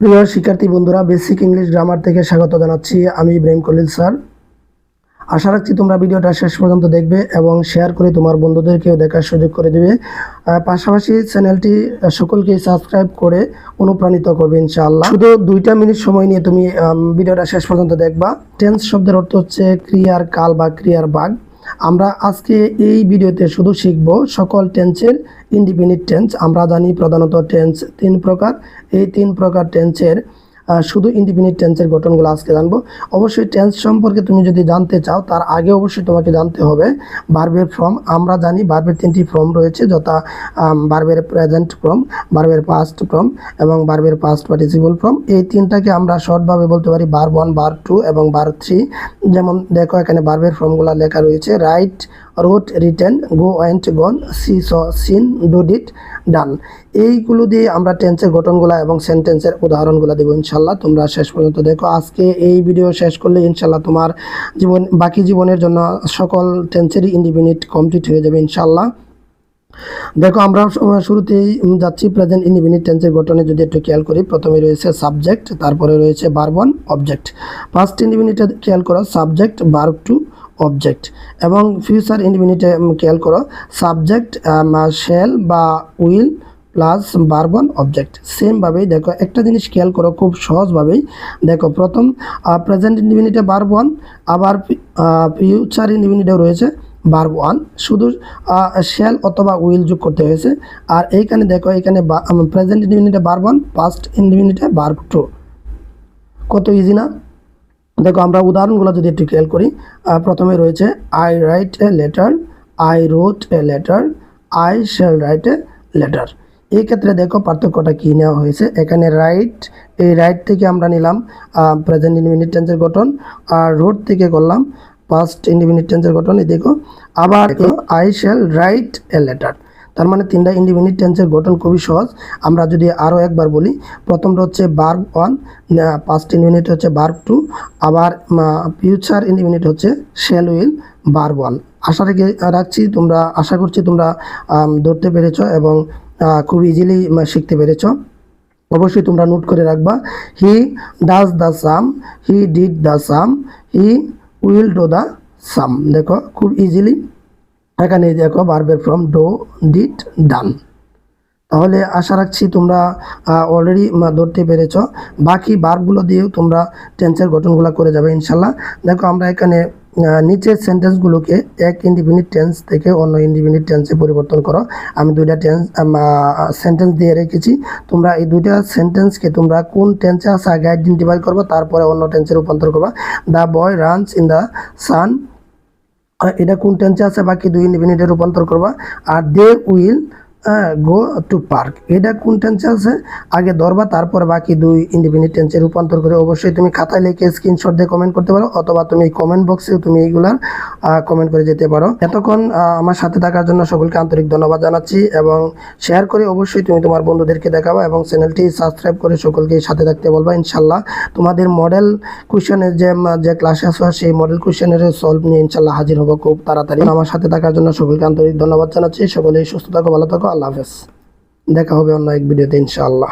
প্রিয় শিক্ষার্থী বন্ধুরা, বেসিক ইংলিশ গ্রামার থেকে স্বাগত জানাচ্ছি। আমি ইব্রাহিম খলিল স্যার। আশা রাখছি তোমরা ভিডিওটা শেষ পর্যন্ত দেখবে এবং শেয়ার করে তোমার বন্ধুদেরকেও দেখার সুযোগ করে দেবে। পাশাপাশি চ্যানেলটি সকলকে সাবস্ক্রাইব করে অনুপ্রাণিত করবে ইনশাআল্লাহ। শুধু 2 মিনিট সময় নিয়ে তুমি ভিডিওটা শেষ পর্যন্ত দেখবা। টেন্স শব্দের অর্থ হচ্ছে ক্রিয়ার কাল বা ক্রিয়ার ভাগ। আমরা আজকে এই ভিডিওতে শুধু শিখব সকল টেন্সের ইনডিফিনিট টেন্স। আমরা জানি প্রধানত টেন্স 3 প্রকার। এই 3 প্রকার টেন্সের শুধু ইনডিফিনিট টেন্সের গঠনগুলো আজকে জানবো। অবশ্যই টেন্স সম্পর্কে তুমি যদি জানতে চাও তার আগে অবশ্যই তোমাকে জানতে হবে ভার্বের ফর্ম। আমরা জানি ভার্বের 3টি ফর্ম রয়েছে, যথা ভার্বের প্রেজেন্ট ফর্ম, ভার্বের পাস্ট ফর্ম এবং ভার্বের পাস্ট পার্টিসিপল ফর্ম। এই 3টাকে আমরা শর্টভাবে বলতে পারি ভার্ব 1, ভার্ব 2 এবং ভার্ব 3। যেমন দেখো এখানে ভার্বের ফর্মগুলো লেখা রয়েছে: write, wrote, written, go went, gone, see saw seen, do did, done. এইগুলো দিয়ে আমরা টেন্সের গঠনগুলো এবং সেন্টেন্সের উদাহরণগুলো দেবো ইনশাল্লাহ। তোমরা শেষ পর্যন্ত দেখো। আজকে এই ভিডিও শেষ করলে ইনশাল্লাহ তোমার বাকি জীবনের জন্য সকল টেন্সেরই ইনডিফিনিট কমপ্লিট হয়ে যাবে ইনশাল্লাহ। দেখো আমরা শুরুতেই যাচ্ছি প্রেজেন্ট ইনডিফিনিট টেন্সের গঠনে। যদি একটু খেয়াল করি, প্রথমে রয়েছে সাবজেক্ট, তারপরে রয়েছে ভার্ব 1, অবজেক্ট। ফার্স্ট ইনডিফিনিটে খেয়াল করো সাবজেক্ট, ভার্ব 2, অবজেক্ট। এবং ফিউচার ইনডিফিনিটে খেয়াল করো সাবজেক্ট শ্যাল বা উইল প্লাস ভার্ব 1, অবজেক্ট। সেমভাবেই দেখো একটা জিনিস খেয়াল করো খুব সহজভাবেই। দেখো প্রথম প্রেজেন্ট ইনডিফিনিটে ভার্ব 1, আবার ফিউচার ইনডিফিনিটেও রয়েছে ভার্ব 1, শুধু শ্যাল অথবা উইল যোগ করতে হয়েছে। আর এইখানে দেখো এখানে প্রেজেন্ট ইনডিফিনিটে ভার্ব 1, পাস্ট ইনডিফিনিটে ভার্ব 2। কত ইজি না? দেখো আমরা উদাহরণগুলো যদি একটু খেয়াল করি, প্রথমে রয়েছে I write a letter, I রোট a letter, I shall write a letter. এই ক্ষেত্রে দেখো পার্থক্যটা কী নেওয়া হয়েছে। এখানে রাইট, এই রাইট থেকে আমরা নিলাম প্রেজেন্ট ইনডিফিনিট টেন্সের গঠন, আর রোট থেকে করলাম পাস্ট ইনডিফিনিট টেন্সের গঠন। দেখো আবার I shall write a letter. তার মানে 3টা ইনডিফিনিট টেন্সের গঠন খুবই সহজ। আমরা যদি আরও একবার বলি, প্রথমটা হচ্ছে ভার্ব 1, পাস্ট ইনডিফিনিট হচ্ছে ভার্ব 2, আবার ফিউচার ইনডিফিনিট হচ্ছে শ্যাল উইল ভার্ব 1। আশা করছি তোমরা ধরতে পেরেছো এবং খুব ইজিলি শিখতে পেরেছো। অবশ্যই তোমরা নোট করে রাখবা। He does the same, he did the same, he will do the same. দেখো খুব ইজিলি এখানে দেখো ভার্বের ফর্ম ডো, ডিড, ডান। তাহলে আশা রাখছি তোমরা অলরেডি ধরতে পেরেছ। বাকি ভার্বগুলো দিয়েও তোমরা টেন্সের গঠনগুলো করে যাবে ইনশাল্লাহ। দেখো আমরা এখানে নিচের সেন্টেন্সগুলোকে এক ইনডিফিনিট টেন্স থেকে অন্য ইনডিফিনিট টেন্সে পরিবর্তন করো। আমি 2টা সেন্টেন্স দিয়ে রেখেছি। তোমরা এই 2টা সেন্টেন্সকে তোমরা কোন টেন্সে আছে আগে আইডেন্টিফাই করবা, তারপরে অন্য টেন্সে রূপান্তর করবা। The boy runs in the sun, এটা কোন টেন্সে আছে বাকি 2 ইনডিফিনিটে রূপান্তর করবা। আর they will go to park, এটা কোন টেন্সে আছে আগে ধরবা, তারপর বাকি 2 ইনডিফিনিট টেন্সে রূপান্তর করে। অবশ্যই তুমি খাতায় লিখে স্ক্রিনশট দিয়ে কমেন্ট করতে পারো, অথবা তুমি কমেন্ট বক্সেও তুমি এইগুলার কমেন্ট করে যেতে পারো। এতক্ষণ আমার সাথে থাকার জন্য সকলকে আন্তরিক ধন্যবাদ জানাচ্ছি, এবং শেয়ার করে অবশ্যই তুমি তোমার বন্ধুদেরকে দেখাবা এবং চ্যানেলটি সাবস্ক্রাইব করে সকলকে সাথে থাকতে বলবা ইনশাল্লাহ। তোমাদের মডেল কোয়েশ্চেনের যে ক্লাস আছে সেই মডেল কোয়েশ্চেনের সলভ নিয়ে ইনশাল্লাহ হাজির হবো খুব তাড়াতাড়ি। আমার সাথে থাকার জন্য সকলকে আন্তরিক ধন্যবাদ জানাচ্ছি। সকলেই সুস্থ থাকো, ভালো থাকো, আল্লাহ হাফেজ। দেখা হবে অন্য এক ভিডিওতে ইনশাআল্লাহ।